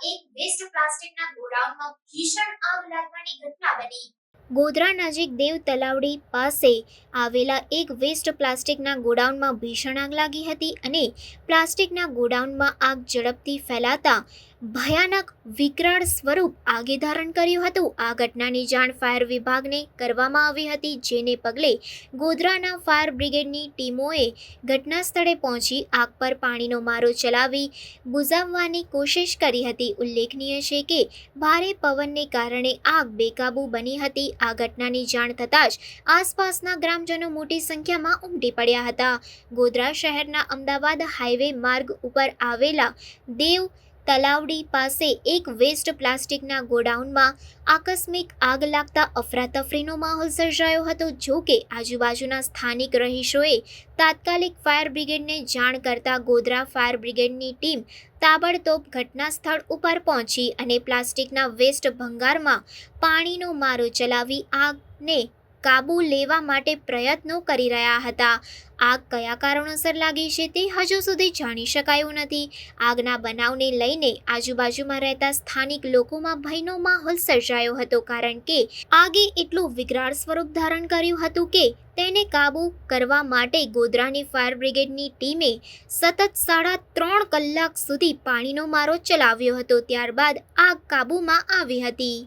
એક વેસ્ટ પ્લાસ્ટિકના ગોડાઉનમાં ભીષણ આગ લાગવાની ઘટના બની। ગોધરા નજીક દેવ તલાવડી પાસે આવેલા એક વેસ્ટ પ્લાસ્ટિકના ગોડાઉનમાં ભીષણ આગ લાગી હતી અને પ્લાસ્ટિકના ગોડાઉનમાં આગ ઝડપથી ફેલાતા ભયાનક વિકરાળ સ્વરૂપ આગે ધારણ કર્યું હતું। આ ઘટનાની જાણ ફાયર વિભાગને કરવામાં આવી હતી, જેને પગલે ગોધરાના ફાયર બ્રિગેડની ટીમોએ ઘટના સ્થળે પહોંચી આગ પર પાણીનો મારો ચલાવી બુઝાવવાની કોશિશ કરી હતી। ઉલ્લેખનીય છે કે ભારે પવનને કારણે આગ બેકાબૂ બની હતી। આ ઘટનાની જાણ થતાં જ આસપાસના ગ્રામજનો મોટી સંખ્યામાં ઉમટી પડ્યા હતા। ગોધરા શહેરના અમદાવાદ હાઈવે માર્ગ ઉપર આવેલા દેવ તલાવડી પાસે એક વેસ્ટ પ્લાસ્ટિકના ગોડાઉનમાં આકસ્મિક આગ લાગતા અફરાતફરીનો માહોલ સર્જાયો હતો। જો કે આજુબાજુના સ્થાનિક રહીશોએ તાત્કાલિક ફાયર બ્રિગેડને જાણ કરતા ગોધરા ફાયર બ્રિગેડની ટીમ તાબડતોબ ઘટના સ્થળ ઉપર પહોંચી અને પ્લાસ્ટિકના વેસ્ટ ભંગારમાં પાણીનો મારો ચલાવી આગને કાબૂ લેવા માટે પ્રયત્નો કરી રહ્યા હતા। આગ કયા કારણોસર લાગી છે તે હજુ સુધી જાણી શકાયું નથી। આગના બનાવને લઈને આજુબાજુમાં રહેતા સ્થાનિક લોકોમાં ભયનો માહોલ સર્જાયો હતો, કારણ કે આગે એટલું વિકરાળ સ્વરૂપ ધારણ કર્યું હતું કે તેને કાબૂ કરવા માટે ગોધરાની ફાયર બ્રિગેડની ટીમે સતત 3.5 કલાક સુધી પાણીનો મારો ચલાવ્યો હતો। ત્યારબાદ આગ કાબૂમાં આવી હતી।